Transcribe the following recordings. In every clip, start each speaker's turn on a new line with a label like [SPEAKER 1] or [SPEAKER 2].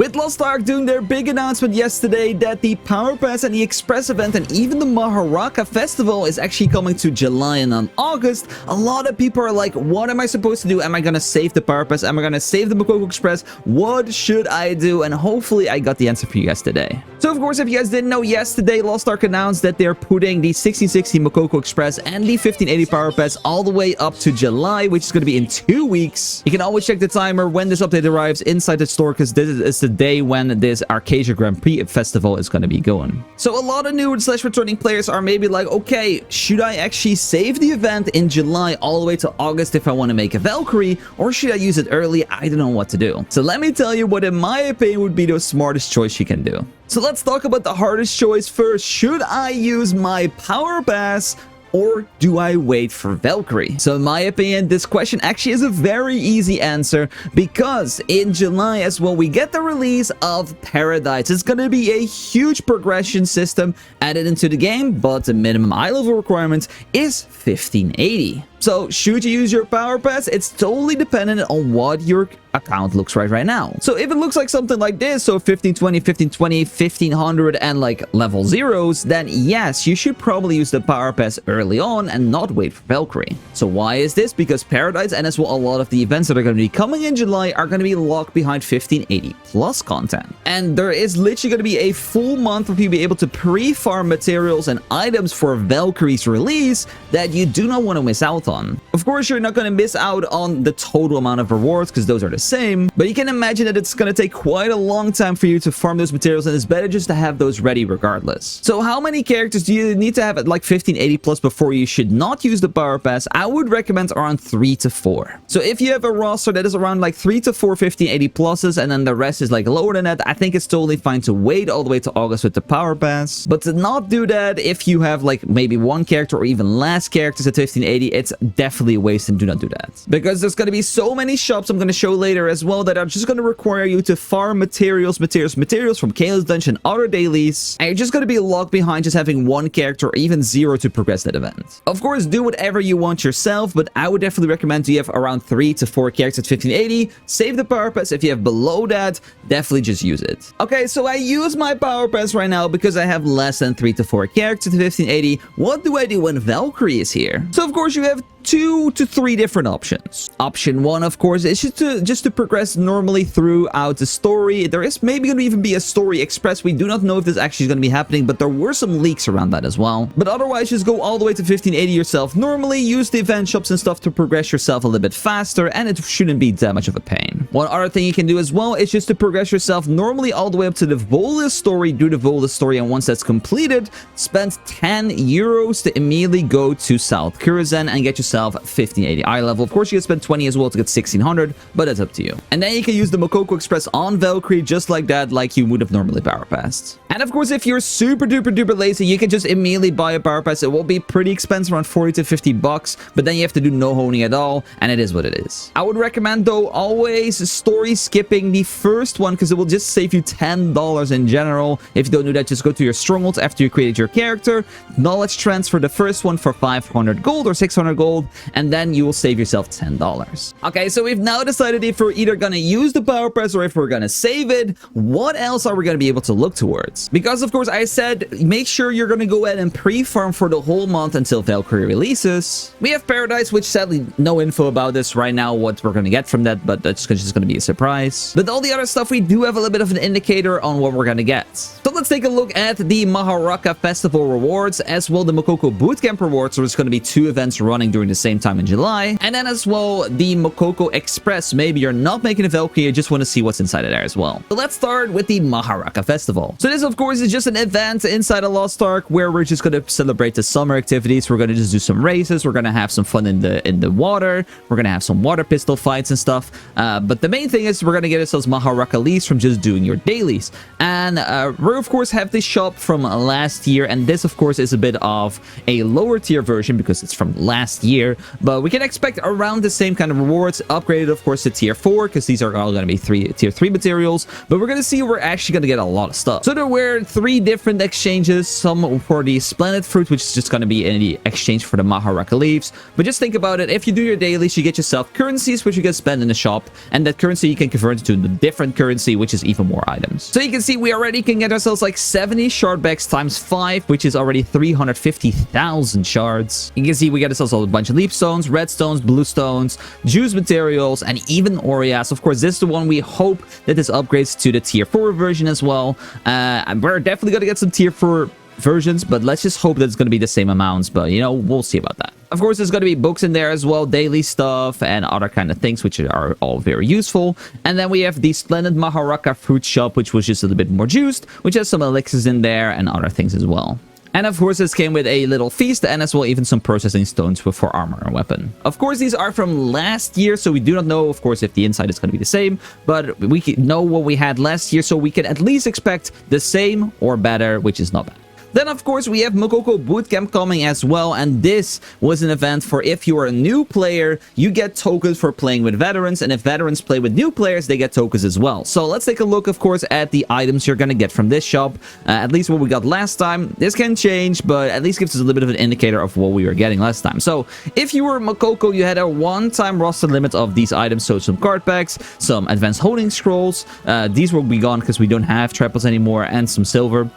[SPEAKER 1] With Lost Ark doing their big announcement yesterday that the Powerpass and the Express event and even the Maharaka festival is actually coming to July and on August, a lot of people are like, what am I supposed to do? Am I gonna save the Powerpass? Am I gonna save the Mokoko Express? What should I do? And hopefully I got the answer for you guys today. So of course, if you guys didn't know, yesterday Lost Ark announced that they're putting the 1660 Mokoko Express and the 1580 Powerpass all the way up to July, which is going to be in 2 weeks. You can always check the timer when this update arrives inside the store, because this is the day when this Arcadia Grand Prix festival is going to be going. So a lot of new / returning players are maybe like, okay, should I actually save the event in July all the way to August if I want to make a Valkyrie, or should I use it early? I don't know what to do. So let me tell you what in my opinion would be the smartest choice you can do. So let's talk about the hardest choice first. Should I use my Powerpass, or do I wait for Valkyrie? So in my opinion, this question actually is a very easy answer, because in July as well, we get the release of Paradise. It's going to be a huge progression system added into the game, but the minimum eye level requirement is 1580. So should you use your Powerpass? It's totally dependent on what your account looks right now. So if it looks like something like this, so 1520, 1520, 1500 and like level zeros, then yes, you should probably use the Powerpass early on and not wait for Valkyrie. So why is this? Because Paradise and as well a lot of the events that are going to be coming in July are going to be locked behind 1580 plus content. And there is literally going to be a full month for you to be able to pre-farm materials and items for Valkyrie's release that you do not want to miss out on. Of course, you're not going to miss out on the total amount of rewards because those are the same, but you can imagine that it's going to take quite a long time for you to farm those materials, and it's better just to have those ready regardless. So how many characters do you need to have at like 1580 plus before you should not use the Powerpass? I would recommend around 3 to 4. So if you have a roster that is around like 3 to 4 1580 pluses and then the rest is like lower than that, I think it's totally fine to wait all the way to August with the Powerpass. But to not do that, if you have like maybe one character or even less characters at 1580, it's definitely a waste, and do not do that. Because there's going to be so many shops I'm going to show later as well that are just going to require you to farm materials from Chaos Dungeon and other dailies, and you're just going to be locked behind just having one character or even 0 to progress that event. Of course, do whatever you want yourself, but I would definitely recommend you have around 3 to 4 characters at 1580. Save the Powerpass. If you have below that, definitely just use it. Okay, so I use my Powerpass right now because I have less than 3 to 4 characters at 1580. What do I do when Valkyrie is here? So of course you have 2 to 3 different options. Option 1, of course, is just to progress normally throughout the story. There is maybe going to even be a story express. We do not know if this actually is going to be happening, but there were some leaks around that as well. But otherwise, just go all the way to 1580 yourself. Normally, use the event shops and stuff to progress yourself a little bit faster, and it shouldn't be that much of a pain. One other thing you can do as well is just to progress yourself normally all the way up to the Volus story, do the Volus story, and once that's completed, spend 10 euros to immediately go to South Kuruzen and get yourself 1580 eye level. Of course, you can spend 20 as well to get 1600, but that's up to you. And then you can use the Mokoko Express on Valkyrie just like that, like you would have normally Powerpassed. And of course, if you're super duper lazy, you can just immediately buy a Powerpass. It will be pretty expensive, around 40 to 50 bucks, but then you have to do no honing at all, and it is what it is. I would recommend though always story skipping the first one, because it will just save you $10 in general. If you don't do that, just go to your strongholds after you created your character, knowledge transfer the first one for 500 gold or 600 gold, and then you will save yourself $10. Okay, so we've now decided if we're either gonna use the Powerpass or if we're gonna save it. What else are we gonna be able to look towards? Because of course I said make sure you're gonna go ahead and pre-farm for the whole month until Valkyrie releases. We have Paradise, which sadly no info about this right now, what we're gonna get from that, but that's just gonna be a surprise. But all the other stuff, we do have a little bit of an indicator on what we're gonna get. So let's take a look at the Maharaka Festival rewards, as well the Mokoko Bootcamp rewards. So there's gonna be 2 events running during the same time in July, and then as well the Mokoko Express. Maybe you're not making a Valkyrie, you just want to see what's inside of there as well. So let's start with the Maharaka Festival. So this of course is just an event inside of Lost Ark where we're just going to celebrate the summer activities. We're going to just do some races, we're going to have some fun in the water, we're going to have some water pistol fights and stuff, but the main thing is we're going to get ourselves Maharaka leads from just doing your dailies. And we of course have this shop from last year, and this of course is a bit of a lower tier version because it's from last year. here, but we can expect around the same kind of rewards, upgraded of course to tier 4, because these are all going to be tier 3 materials, but we're going to see we're actually going to get a lot of stuff. So there were 3 different exchanges, some for the splendid fruit, which is just going to be in the exchange for the Maharaka leaves, but just think about it, if you do your dailies, you get yourself currencies, which you can spend in the shop, and that currency you can convert into a different currency, which is even more items. So you can see we already can get ourselves like 70 shard bags times 5, which is already 350,000 shards. You can see we get ourselves a bunch of leap stones, red stones, blue stones, juice materials, and even Aureas. Of course, this is the one we hope that this upgrades to the tier 4 version as well. We're definitely going to get some tier 4 versions, but let's just hope that it's going to be the same amounts, but you know, we'll see about that. Of course, there's going to be books in there as well, daily stuff and other kind of things, which are all very useful. And then we have the splendid Maharaka fruit shop, which was just a little bit more juiced, which has some elixirs in there and other things as well. And of course, this came with a little feast and as well even some processing stones for armor and weapon. Of course, these are from last year, so we do not know, of course, if the inside is going to be the same, but we know what we had last year, so we can at least expect the same or better, which is not bad. Then, of course, we have Mokoko Bootcamp coming as well, and this was an event for if you are a new player, you get tokens for playing with veterans, and if veterans play with new players, they get tokens as well. So let's take a look, of course, at the items you're going to get from this shop. At least what we got last time. This can change, but at least gives us a little bit of an indicator of what we were getting last time. So if you were Mokoko, you had a one-time roster limit of these items, so some card packs, some advanced holding scrolls. These will be gone because we don't have triples anymore, and some silver.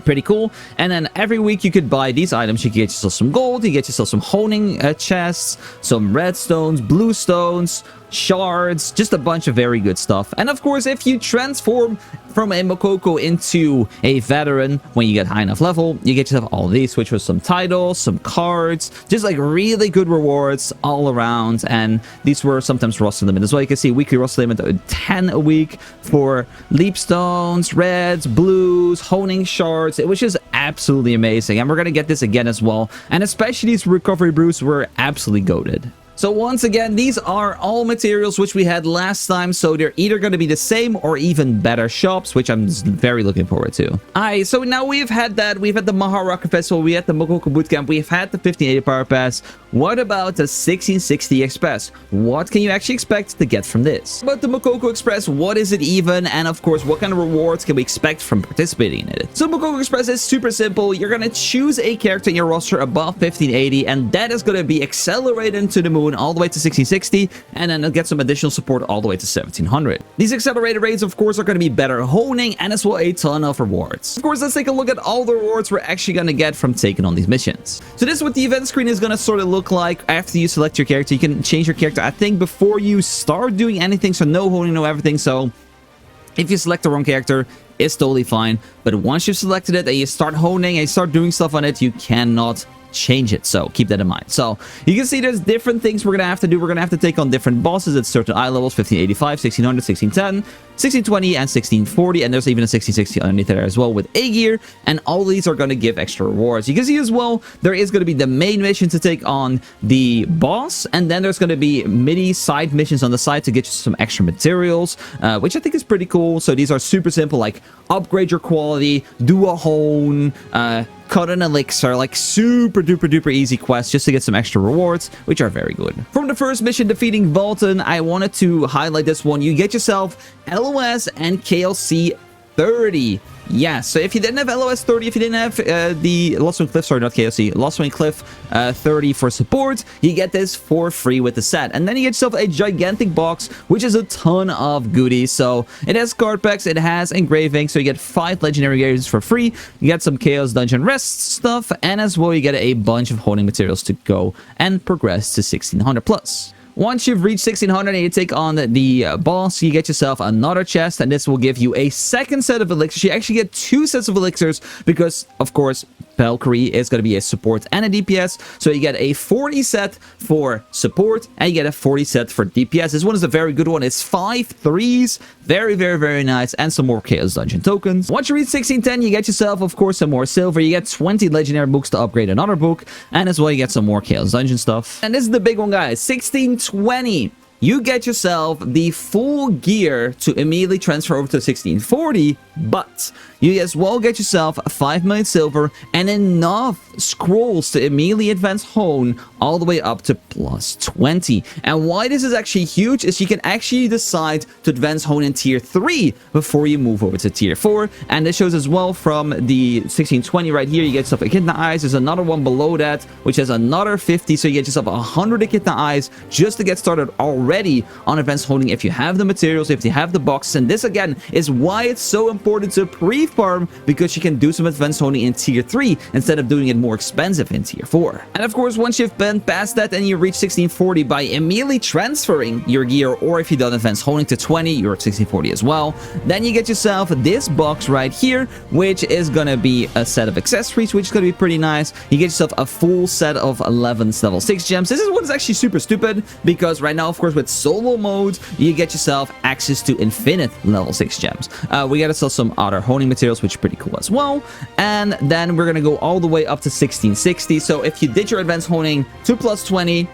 [SPEAKER 1] Pretty cool. And then every week you could buy these items. You can get yourself some gold, you get yourself some honing chests, some red stones, blue stones, shards, just a bunch of very good stuff. And of course, if you transform from a Mokoko into a veteran when you get high enough level, you get yourself all these, which was some titles, some cards, just like really good rewards all around. And these were sometimes roster limit as well. You can see weekly roster limit 10 a week for leap stones, reds, blues, honing shards. It was just absolutely amazing, and we're gonna get this again as well. And especially these recovery brews were absolutely goated. So once again, these are all materials which we had last time, so they're either going to be the same or even better shops, which I'm very looking forward to. Alright, so now we've had that. We've had the Maharaka Festival, we had the Mokoko Bootcamp, we've had the 1580 Powerpass. What about the 1660 Express? What can you actually expect to get from this? But the Mokoko Express, what is it even? And of course, what kind of rewards can we expect from participating in it? So Mokoko Express is super simple. You're going to choose a character in your roster above 1580, and that is going to be accelerated into the moon all the way to 1660, and then get some additional support all the way to 1700. These accelerated rates, of course, are going to be better honing and as well a ton of rewards. Of course, let's take a look at all the rewards we're actually going to get from taking on these missions. So this is what the event screen is going to sort of look like after you select your character. You can change your character, I think, before you start doing anything, so no honing, no everything. So if you select the wrong character, it's totally fine, but once you've selected it and you start honing and you start doing stuff on it, you cannot change it, so keep that in mind. So you can see there's different things we're gonna have to do. We're gonna have to take on different bosses at certain eye levels: 1585, 1600, 1610, 1620, and 1640, and there's even a 1660 underneath there as well with A gear, and all these are going to give extra rewards. You can see as well there is going to be the main mission to take on the boss, and then there's going to be mini side missions on the side to get you some extra materials, which I think is pretty cool. So these are super simple, like upgrade your quality, do a hone, cut an elixir, like super duper duper easy quests just to get some extra rewards, which are very good. From the first mission, defeating Vulcan, I wanted to highlight this one. You get yourself LOS and KLC 30. Yeah, so if you didn't have LOS 30, if you didn't have the Lost Wind Cliff, sorry, not KLC, Lost Wind Cliff 30 for support, you get this for free with the set. And then you get yourself a gigantic box, which is a ton of goodies. So it has card packs, it has engraving, so you get 5 legendary engravings for free. You get some Chaos Dungeon Rest stuff, and as well you get a bunch of honing materials to go and progress to 1600 plus. Once you've reached 1600 and you take on the boss, you get yourself another chest, and this will give you a second set of elixirs. You actually get 2 sets of elixirs because, of course, Valkyrie is going to be a support and a DPS. So you get a 40 set for support and you get a 40 set for DPS. This one is a very good one. It's 5 threes. Very, very, very nice. And some more Chaos Dungeon tokens. Once you reach 1610, you get yourself, of course, some more silver. You get 20 legendary books to upgrade another book. And as well, you get some more Chaos Dungeon stuff. And this is the big one, guys. 1620. you get yourself the full gear to immediately transfer over to 1640, but you as well get yourself 5 million silver and enough scrolls to immediately advance hone all the way up to plus 20. And why this is actually huge is you can actually decide to advance hone in tier 3 before you move over to tier 4. And this shows as well from the 1620 right here, you get yourself Echidna Eyes. There's another one below that, which has another 50, so you get yourself 100 Echidna Eyes just to get started already on advanced honing if you have the materials, if you have the boxes. And this again is why it's so important to pre-farm, because you can do some advanced honing in tier 3 instead of doing it more expensive in tier 4. And of course, once you've been past that and you reach 1640 by immediately transferring your gear, or if you done advanced honing to 20, you're at 1640 as well, then you get yourself this box right here, which is gonna be a set of accessories, which is gonna be pretty nice. You get yourself a full set of 11 level 6 gems. This is what is actually super stupid, because right now, of course, with solo mode, you get yourself access to infinite level 6 gems. We gotta sell some other honing materials, which is pretty cool as well. And then we're gonna go all the way up to 1660. So if you did your advanced honing to plus 20,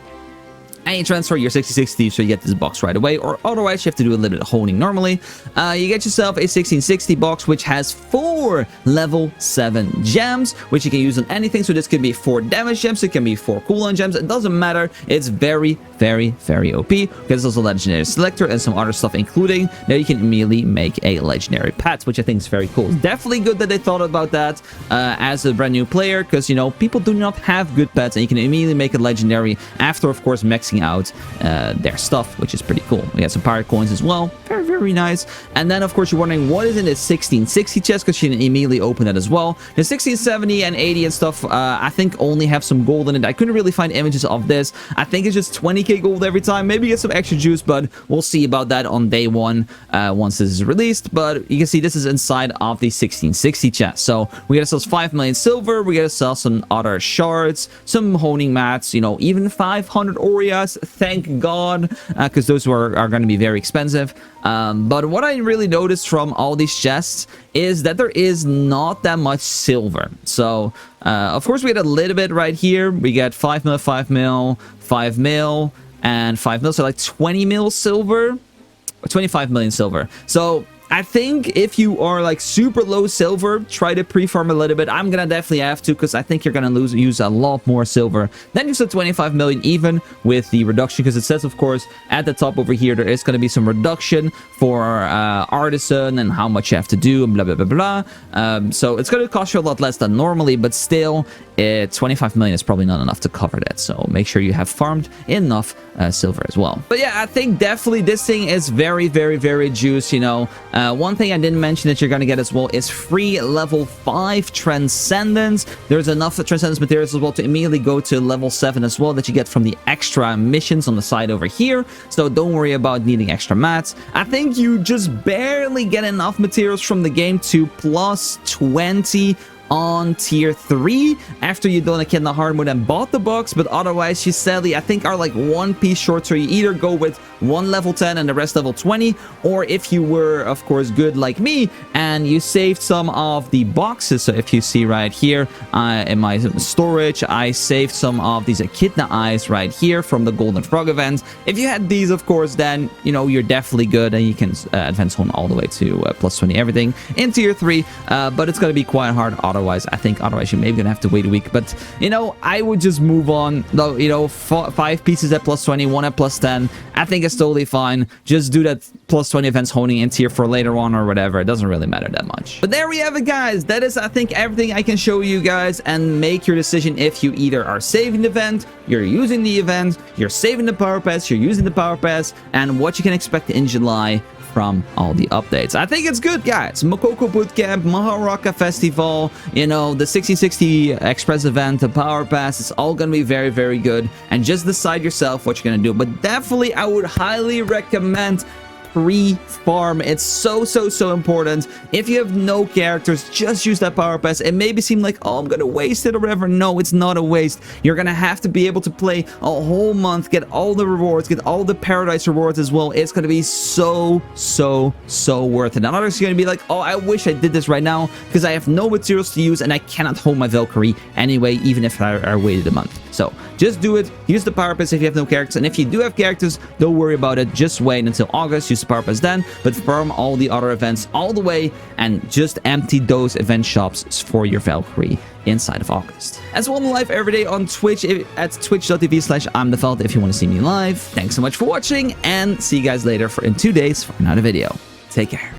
[SPEAKER 1] and you transfer your 6060, so you get this box right away, or otherwise you have to do a little bit of honing normally. You get yourself a 1660 box, which has 4 level 7 gems, which you can use on anything. So this could be 4 damage gems, it can be 4 cooldown gems, it doesn't matter. It's very, very, very OP. There's also legendary selector and some other stuff, including that you can immediately make a legendary pet, which I think is very cool. It's definitely good that they thought about that as a brand new player, because, you know, people do not have good pets, and you can immediately make it legendary after, of course, maxing out their stuff, which is pretty cool. We got some pirate coins as well, very, very nice. And then, of course, you're wondering what is in this 1660 chest, because you can immediately open that as well. The 1670 and 80 and stuff, I think only have some gold in it. I couldn't really find images of this. I think it's just 20k gold every time, maybe get some extra juice, but we'll see about that on day 1 once this is released. But you can see this is inside of the 1660 chest. So we gotta sell 5 million silver, we gotta sell some other shards, some honing mats, you know, even 500 Orias, thank God, because those are going to be very expensive. But what I really noticed from all these chests is that there is not that much silver. So of course we get a little bit right here. We get 5 mil, 5 mil, 5 mil, and 5 mil, so like 20 mil silver, or 25 million silver. So I think if you are like super low silver, try to pre-farm a little bit. I'm gonna definitely have to, because I think you're gonna use a lot more silver than just a 25 million, even with the reduction, because it says, of course, at the top over here, there is gonna be some reduction for artisan and how much you have to do and blah blah blah blah. So it's gonna cost you a lot less than normally, but still 25 million is probably not enough to cover that. So make sure you have farmed enough silver as well. But yeah, I think definitely this thing is very, very, very juice, you know. One thing I didn't mention that you're going to get as well is free level 5 Transcendence. There's enough Transcendence materials as well to immediately go to level 7 as well that you get from the extra missions on the side over here. So don't worry about needing extra mats. I think you just barely get enough materials from the game to plus 20 on tier 3 after you done a kid in the hard mode and bought the box, but otherwise you sadly I think are like 1 piece short. So you either go with 1 level 10 and the rest level 20, or if you were of course good like me and you saved some of the boxes. So if you see right here in my storage, I saved some of these Echidna Eyes right here from the Golden Frog event. If you had these, of course, then you know you're definitely good and you can advance home all the way to plus 20 everything in tier 3, but it's gonna be quite hard otherwise. I think otherwise you're maybe gonna have to wait a week, but you know, I would just move on though. You know, 5 pieces at plus 20, 1 at plus 10, I think it's totally fine. Just do that plus 20 events honing in tier 4 later on or whatever. It doesn't really matter that much. But there we have it, guys. That is, I think, everything I can show you guys, and make your decision if you either are saving the event, you're using the event, you're saving the power pass, you're using the power pass, and what you can expect in July from all the updates. I think it's good, guys. Mokoko Bootcamp, Maharaka Festival, you know, the 1660 Express event, the Power Pass, it's all gonna be very, very good. And just decide yourself what you're gonna do. But definitely, I would highly recommend pre-farm. It's so important. If you have no characters, just use that power pass. It maybe seem like, oh, I'm gonna waste it or whatever. No, it's not a waste. You're gonna have to be able to play a whole month, get all the rewards, get all the paradise rewards as well. It's gonna be so worth it. And others are gonna be like, oh, I wish I did this right now because I have no materials to use and I cannot hold my Valkyrie anyway, even if I waited a month. So just do it. Use the Powerpass if you have no characters. And if you do have characters, don't worry about it. Just wait until August. Use the Powerpass then. But farm all the other events all the way and just empty those event shops for your Valkyrie inside of August. As well, I'm live every day on Twitch at twitch.tv/ImDefild if you want to see me live. Thanks so much for watching and see you guys later in 2 days for another video. Take care.